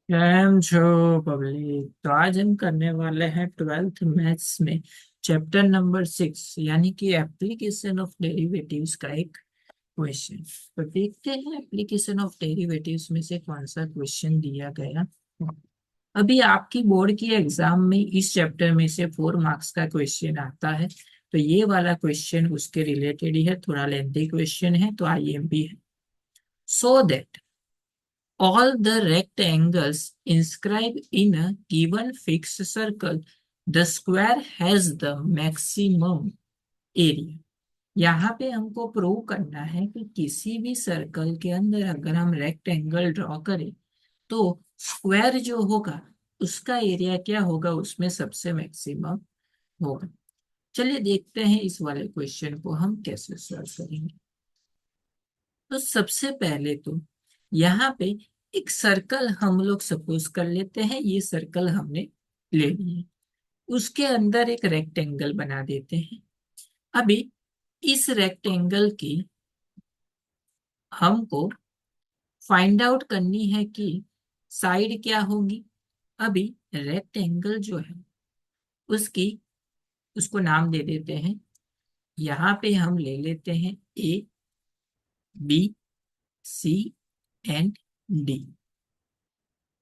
Cam छो public. तो आज हम करने वाले हैं ट्वेल्थ मैथ्स में चैप्टर नंबर 6 यानी कि एप्लीकेशन ऑफ डेरिवेटिव्स का एक क्वेश्चन। तो देखते हैं एप्लीकेशन ऑफ डेरिवेटिव्स में से कौन सा क्वेश्चन दिया गया। अभी आपकी बोर्ड की एग्जाम में इस चैप्टर में से 4 मार्क्स का क्वेश्चन आता है। तो ये वाला क्वेश्चन उसके रिलेटेड ही है, थोड़ा लेंथी क्वेश्चन है, तो आईएमपी है। So that all the rectangles inscribed in a given fixed circle, the square has the maximum area। यहाँ पे हमको प्रूव करना है कि किसी भी सर्कल के अंदर अगर हम रेक्टेंगल ड्रॉ करें तो स्क्वायर जो होगा उसका एरिया क्या होगा, उसमें सबसे मैक्सिमम होगा। चलिए देखते हैं इस वाले क्वेश्चन को हम कैसे सॉल्व करेंगे। तो सबसे पहले तो यहाँ पे एक सर्कल हम लोग सपोज कर लेते हैं, ये सर्कल हमने ले लिया, उसके अंदर एक रेक्टेंगल बना देते हैं। अभी इस रेक्टेंगल की हमको फाइंड आउट करनी है कि साइड क्या होगी। अभी रेक्टेंगल जो है उसकी उसको नाम दे देते हैं। यहाँ पे हम ले लेते हैं ए, बी, सी एंड डी।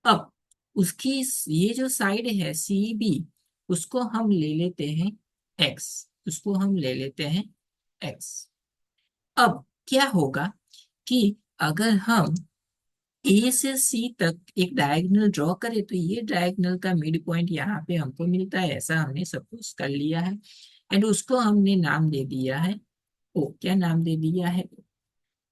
अब उसकी ये जो साइड है सी बी, उसको हम ले लेते हैं एक्स, उसको हम ले लेते हैं एक्स। अब क्या होगा कि अगर हम ए से सी तक एक डायगोनल ड्रॉ करें तो ये डायगोनल का मिड पॉइंट यहाँ पे हमको मिलता है, ऐसा हमने सपोज कर लिया है। एंड उसको हमने नाम दे दिया है ओ। क्या नाम दे दिया है?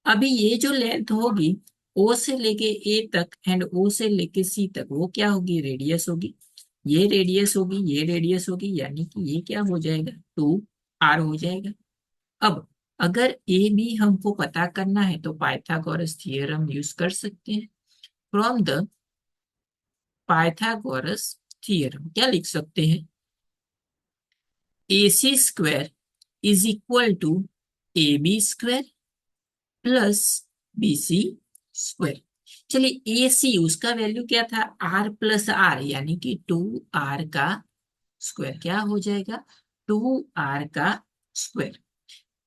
अभी ये जो लेंथ होगी ओ से लेके ए तक एंड ओ से लेके सी तक, वो क्या होगी? रेडियस होगी। ये रेडियस होगी, ये रेडियस होगी, यानी कि ये क्या हो जाएगा? 2r हो जाएगा। अब अगर ए बी हमको पता करना है तो पाइथागोरस थ्योरम यूज कर सकते हैं। फ्रॉम द पाइथागोरस थ्योरम क्या लिख सकते हैं? A C square is equal to A B square plus B C square. चलिए ए सी उसका वैल्यू क्या था? आर प्लस आर, यानी कि 2r का स्क्वायर क्या हो जाएगा? 2r का square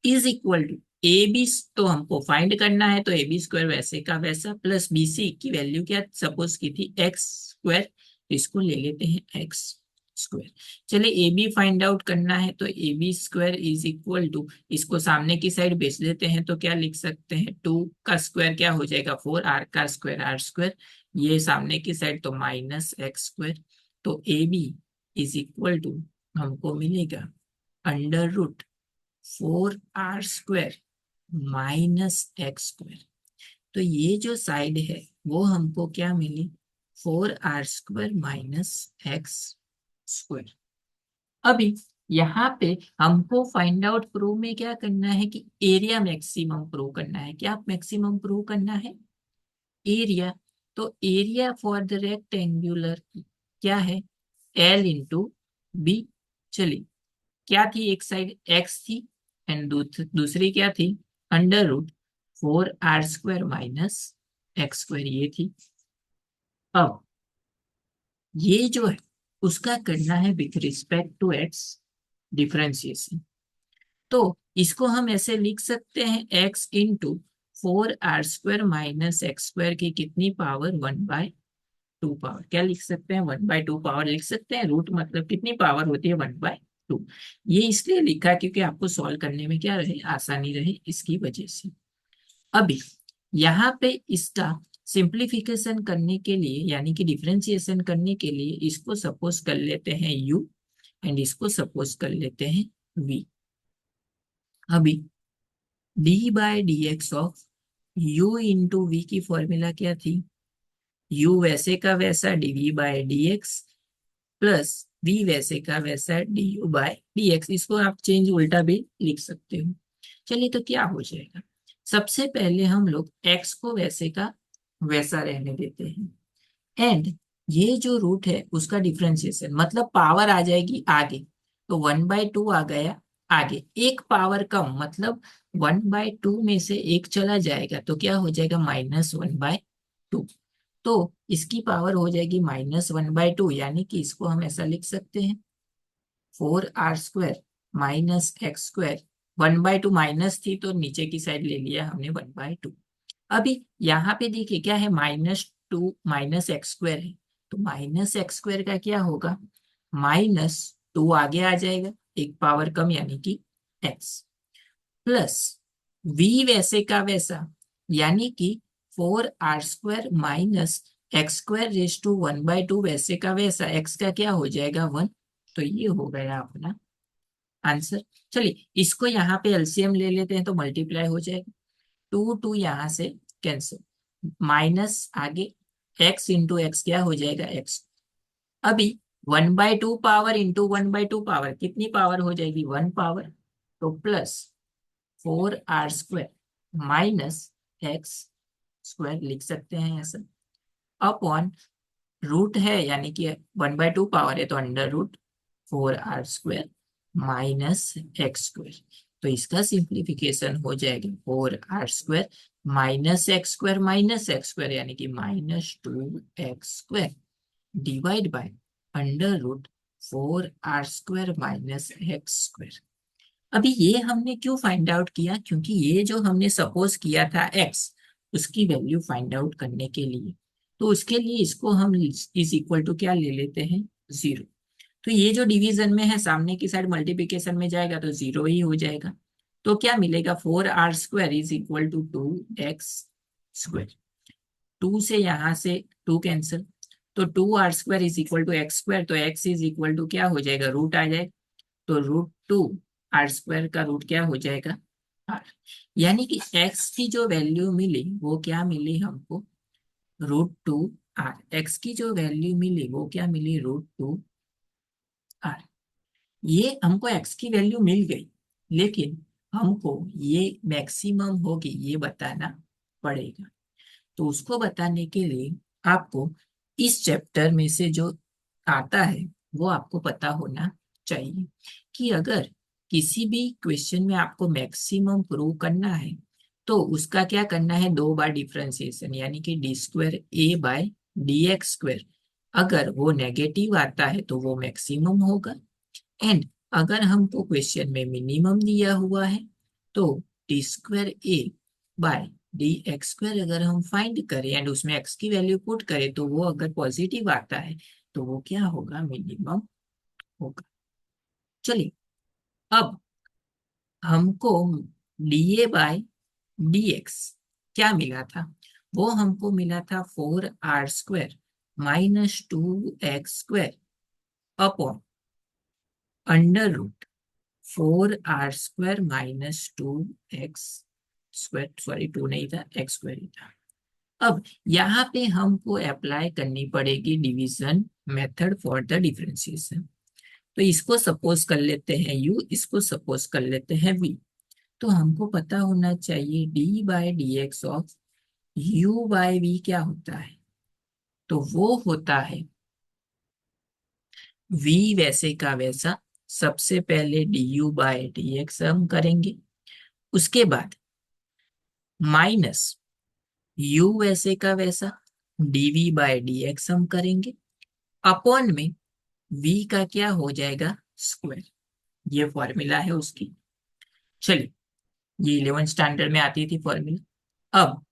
is equal to A B, तो हमको फाइंड करना है तो ए बी स्क्वायर वैसे का वैसा प्लस बी सी की वैल्यू क्या सपोज की थी? एक्स स्क्वायर, इसको ले लेते हैं एक्स स्क्वायर। चलिए ए बी फाइंड आउट करना है तो A B square is equal to, इसको सामने की साइड बेच देते हैं तो क्या लिख सकते हैं? 2 का स्क्वायर क्या हो जाएगा? 4r का स्क्वायर आर स्क्वायर, ये सामने की साइड तो माइनस एक्स स्क्वायर। तो A B is equal to हमको मिलेगा under root 4r² minus x square. तो ये जो साइड है वो हमको क्या मिली? 4r² minus x square. अभी यहाँ पे हमको फाइंड आउट प्रूव में क्या करना है कि एरिया मैक्सिमम प्रूव करना है। क्या मैक्सिमम प्रूव करना है? एरिया। तो एरिया फॉर द रेक्टेंगुलर क्या है? L into B. चलिए क्या थी? एक साइड एक्स थी एंड दूसरी क्या थी? Under root 4r² minus x square, ये थी। अब ये जो है उसका करना है with respect to x differentiation. तो इसको हम ऐसे लिख सकते हैं x into 4r² minus x square की कितनी पावर? 1/2 पावर। क्या लिख सकते हैं? 1/2 पावर लिख सकते हैं। रूट मतलब कितनी पावर होती है? 1/2। ये इसलिए लिखा क्योंकि आपको सॉल्व करने में क्या रहे? आसानी रहे, इसकी वजह से। अभी यहाँ पे इसका सिंप्लीफिकेशन करने के लिए यानी कि डिफरेंशिएशन करने के लिए इसको सपोज कर लेते हैं u एंड इसको सपोज कर लेते हैं v। अभी d by d x of u into v की फॉर्मूला क्या थी? u वैसे का वैसा dv by dx plus v वैसे का वैसा du बाय dx। इसको आप चेंज उल्टा भी लिख सकते हो। चलिए तो क्या हो जाएगा? सबसे पहले हम लोग x को वैसे का वैसा रहने देते हैं एंड ये जो रूट है उसका डिफरेंशिएशन मतलब पावर आ जाएगी आगे। तो 1/2 आ गया आगे, एक पावर कम मतलब 1/2 में से एक चला जाएगा तो क्या हो जाएगा? -1/2। तो इसकी पावर हो जाएगी -1/2, यानी कि इसको हम ऐसा लिख सकते हैं 4r² माइनस x²। 1/2 माइनस थी तो नीचे की साइड ले लिया हमने 1/2। अभी यहाँ पे देखिए क्या है, -2 माइनस x² है, तो -x² का क्या होगा, -2 आगे आ जाएगा, एक पावर कम यानी कि x, प्लस v वैसे का वैसा, यानी कि 4r² minus x² raise to 1/2 वैसे का वैसा, x का क्या हो जाएगा 1। तो ये हो गया अपना आंसर। चलिए इसको यहाँ पे एलसीएम ले लेते हैं तो मल्टीप्लाई हो जाएगा, 2 यहाँ से कैंसिल, माइनस आगे x इंटू एक्स क्या हो जाएगा x। अभी 1/2 पावर इंटू 1/2 पावर, कितनी पावर हो जाएगी 1 पावर, तो प्लस 4r² माइनस x² लिख सकते हैं ऐसा, अपॉन रूट है यानी कि 1/2 पावर है तो under root 4r² minus x²। तो इसका सिंप्लीफिकेशन हो जाएगा 4r² माइनस x² यानी कि -2x² divide by under root 4r² minus x²। अभी ये हमने क्यों फाइंड आउट किया, क्योंकि ये जो हमने सपोज किया था x, उसकी वैल्यू फाइंड आउट करने के लिए, तो उसके लिए इसको हम इज इक्वल टू क्या ले लेते हैं 0। तो ये जो डिवीजन में है सामने की साइड मल्टीप्लिकेशन में जाएगा तो 0 ही हो जाएगा। तो क्या मिलेगा 4r² is equal to 2x²। 2 से यहां से 2 कैंसिल, तो 2r² is equal to x², तो x इज इक्वल टू क्या हो जाएगा रूट आ जाएगा, तो √2r² का रूट क्या हो जाएगा r, यानी कि x की जो वैल्यू मिली वो क्या मिली हमको √2r, x की जो वैल्यू मिली वो क्या मिली √2r। ये हमको x की वैल्यू मिल गई, लेकिन हमको ये मैक्सिमम होगी ये बताना पड़ेगा। तो उसको बताने के लिए आपको इस चैप्टर में से जो आता है वो आपको पता होना चाहिए कि अगर किसी भी क्वेश्चन में आपको मैक्सिमम प्रूव करना है तो उसका क्या करना है, 2 बार डिफरेंशिएशन, यानी कि d²a/dx²। अगर वो नेगेटिव आता है तो वो मैक्सिमम होगा, एंड अगर हमको क्वेश्चन में मिनिमम दिया हुआ है तो d²a/dx² अगर हम फाइंड करें एंड उसमें x की वैल्यू पुट करें तो वो अगर पॉजिटिव आता है तो वो क्या होगा मिनिमम होगा। चलिए अब हमको dA/dx क्या मिला था, वो हमको मिला था 4r² minus 2x² upon under root 4r² minus 2x², sorry 2 नहीं था x² ही था। अब यहाँ पे हमको अप्लाई करनी पड़ेगी division method for the differentiation. तो इसको सपोज कर लेते हैं u, इसको सपोज कर लेते हैं v। तो हमको पता होना चाहिए d/dx ऑफ u/v क्या होता है, तो वो होता है v वैसे का वैसा, सबसे पहले du/dx हम करेंगे, उसके बाद माइनस u वैसे का वैसा dv/dx हम करेंगे, अपॉन में v का क्या हो जाएगा स्क्वायर। ये फॉर्मूला है उसकी। चलिए ये 11 स्टैंडर्ड में आती थी फॉर्मूला। अब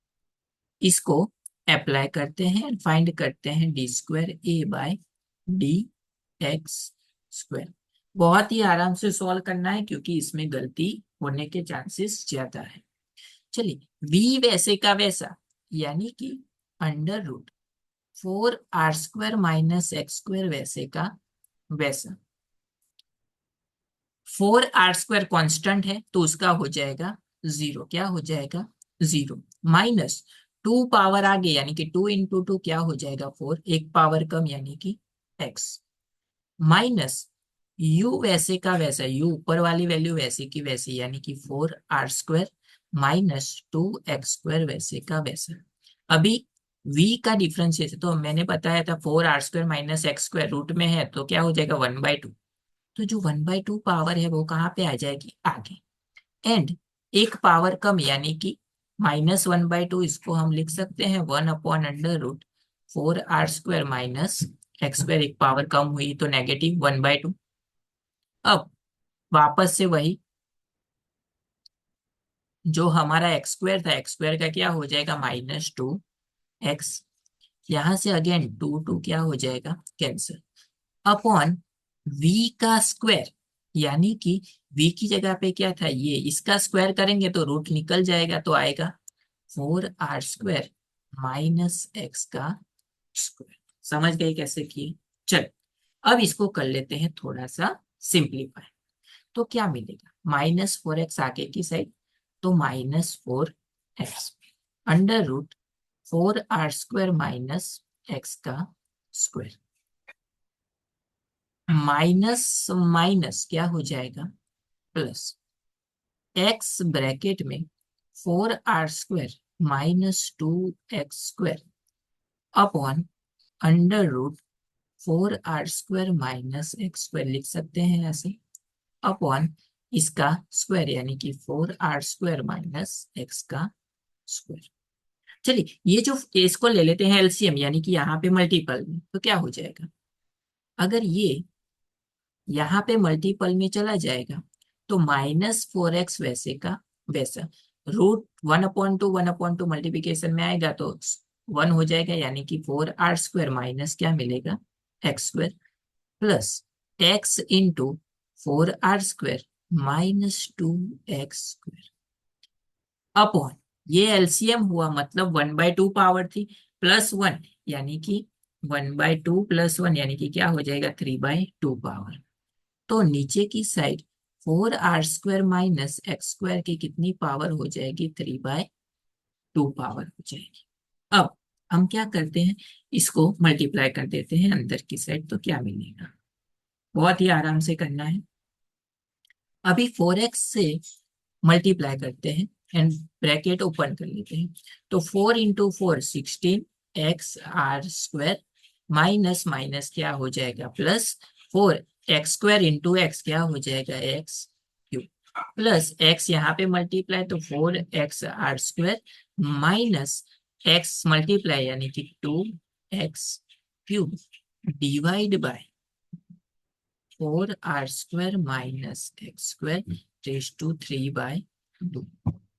इसको अप्लाई करते हैं, फाइंड करते हैं d²a/dx²। बहुत ही आराम से सॉल्व करना है क्योंकि इसमें गलती होने के चांसेस ज्यादा है। चलिए v वैसे का वैसा, यानी कि under root 4r² minus x² वैसे का वैसा, 4r² कांस्टेंट है तो उसका हो जाएगा 0, क्या हो जाएगा 0, माइनस 2 पावर आगे यानी कि 2 इंटू 2 क्या हो जाएगा 4, एक पावर कम यानी कि x, माइनस u वैसे का वैसा, u ऊपर वाली वैल्यू वैसे की वैसी यानी कि 4r² माइनस 2x² वैसे का वैसा। अभी v का डिफरेंशिएशन तो मैंने बताया था 4r² माइनस x² रूट में है तो क्या हो जाएगा 1/2, तो जो 1/2 पावर है वो कहाँ पे आ जाएगी आगे, एंड एक पावर कम यानी कि -1/2, इसको हम लिख सकते हैं 1 upon under root 4r² minus x², एक पावर कम हुई तो -1/2। अब वापस से वही, जो हमारा x² था, x² का क्या हो जाएगा -2x। यहां से अगेन 2 क्या हो जाएगा, कैंसिल, अपॉन v का स्क्वायर, यानी कि v की जगह पे क्या था, ये इसका स्क्वायर करेंगे तो रूट निकल जाएगा, तो आएगा 4r² माइनस x का स्क्वायर। समझ गए कैसे किए। चल, अब इसको कर लेते हैं थोड़ा सा सिंप्लीफाई। तो क्या मिलेगा, -4x आगे की साइड, तो -4x under root 4r² minus x का स्क्वायर। माइनस माइनस क्या हो जाएगा, प्लस, x ब्रैकेट में 4r² -2x² upon under root 4r² -x² लिख सकते हैं ऐसे, अपॉन इसका स्क्वायर यानी कि 4r² -x का स्क्वायर। चलिए, ये जो इसको ले लेते हैं एलसीएम, यानी कि यहाँ पे मल्टीपल में, तो क्या हो जाएगा, अगर ये यहाँ पे मल्टीपल में चला जाएगा तो -4x वैसे का वैसा, रूट 1/2 मल्टीप्लीकेशन में आएगा तो 1 हो जाएगा, यानी कि 4r² माइनस क्या मिलेगा, x² plus x into 4r² -2x² upon, ये एलसीएम हुआ, मतलब 1/2 पावर थी, +1, यानी कि 1/2 +1 यानी कि क्या हो जाएगा, 3/2 पावर। तो नीचे की साइड 4r² -x² की कितनी पावर हो जाएगी, 3/2 पावर हो जाएगी। अब हम क्या करते हैं, इसको मल्टीप्लाई कर देते हैं अंदर की साइड, तो क्या मिलेगा, बहुत ही आराम से करना है। अभी 4x से मल्टीप्लाई करते हैं एंड ब्रैकेट ओपन कर लेते हैं, तो 4 × 4 16x r² माइनस माइनस क्या हो जाएगा, +4x² इंटू एक्स क्या हो जाएगा, x³ प्लस x यहाँ पे मल्टीप्लाई तो 4x r² minus x multiply यानी कि 2x³ divide by 4r² -x² raise to 3/2।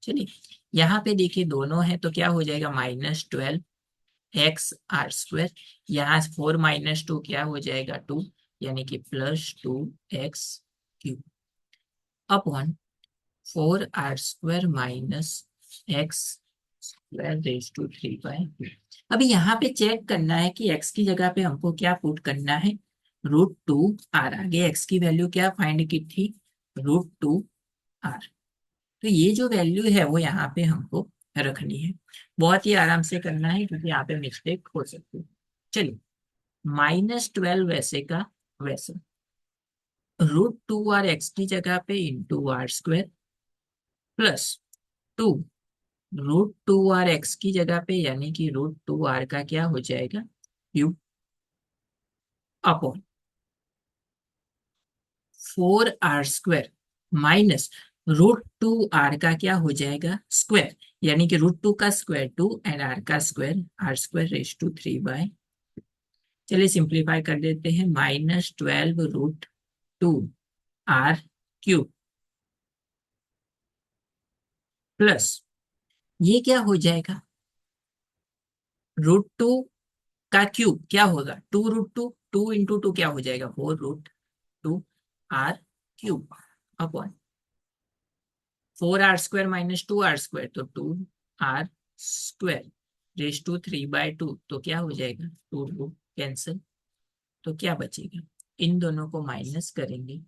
चलिए, यहाँ पे देखिए दोनों है तो क्या हो जाएगा, -12x r², यहाँ 4 -2 क्या हो जाएगा, 2, यानी कि +2x³ upon 4r² -x² raise to 3/2। अभी यहाँ पे चेक करना है कि x की जगह पे हमको क्या पुट करना है, √2r। आगे x की वैल्यू क्या फाइंड की थी, √2r। तो ये जो वैल्यू है वो यहाँ पे हमको रखनी है, बहुत ही आराम से करना है क्योंकि यहाँ पे मिस्टेक हो सकती है। चलिए, -12 वैसे का वैसा, √2r x की जगह पे into r² plus 2 √2r x की जगह पे, यानी कि √2r का क्या हो जाएगा, cube upon 4r² minus √2r का क्या हो जाएगा, स्क्वायर, यानी कि √2 का स्क्वायर 2 एंड r का स्क्वायर r² रेज टू 3/। चलिए सिंप्लीफाई कर देते हैं, -12 √2r³ प्लस, ये क्या हो जाएगा, √2 का क्यूब क्या होगा, 2 √2, 2 × 2 क्या हो जाएगा, 4 √2r³ अपॉन 4r² -2r², तो 2r² रेज टू 3/2, तो क्या हो जाएगा, 2 कैंसिल, तो क्या बचेगा, इन दोनों को माइनस करेंगे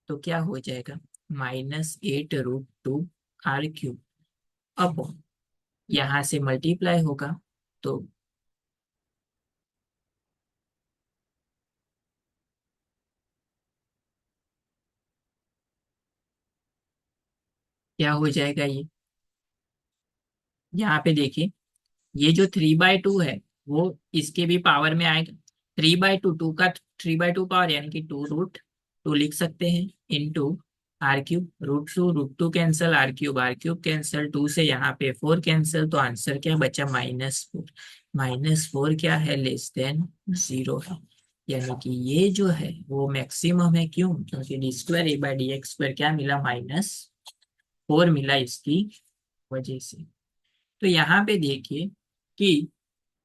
तो क्या हो जाएगा, -8 √2r³ अपॉन, यहां से मल्टीप्लाई होगा तो क्या हो जाएगा, ये यहाँ पे देखिए, ये जो 3/2 है वो इसके भी पावर में आएगा, 3/2, 2 का 3/2 पावर यानी कि 2 √2 लिख सकते हैं, into r cube, root two cancel, r cube cancel, 2 से यहाँ पे 4 कैंसल, तो आंसर क्या बचा -4। -4 क्या है, लेस देन 0 है। यानी कि ये जो है वो मैक्सिमम है। क्यों? क्योंकि D square A by D x square क्या मिला, -4 मिला इसकी वजह से। तो यहाँ पे देखिए कि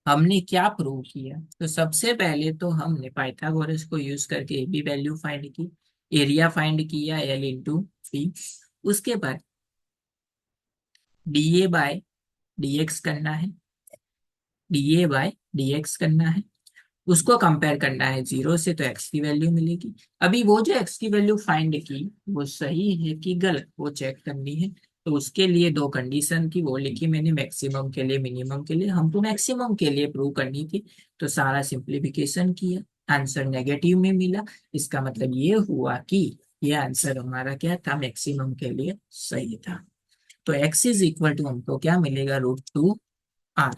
हमने क्या प्रूव किया। तो सबसे पहले तो हमने पाइथागोरस को यूज करके ए बी वैल्यू फाइंड की, एरिया फाइंड किया एल इंटू बी। उसके बाद d A by d x करना है, d A by d x करना है, उसको कंपेयर करना है 0 से, तो एक्स की वैल्यू मिलेगी। अभी वो जो एक्स की वैल्यू फाइंड की वो सही है कि गलत, वो चेक करनी है। तो उसके लिए दो कंडीशन की वो लिखी मैंने, मैक्सिमम के लिए मिनिमम के लिए। हमको मैक्सिमम के लिए प्रूव करनी थी, तो सारा सिंप्लीफिकेशन किया, आंसर नेगेटिव में मिला। इसका मतलब ये हुआ कि ये आंसर हमारा क्या था, मैक्सिमम के लिए सही था। तो एक्स इज इक्वल टू हमको क्या मिलेगा, √2r।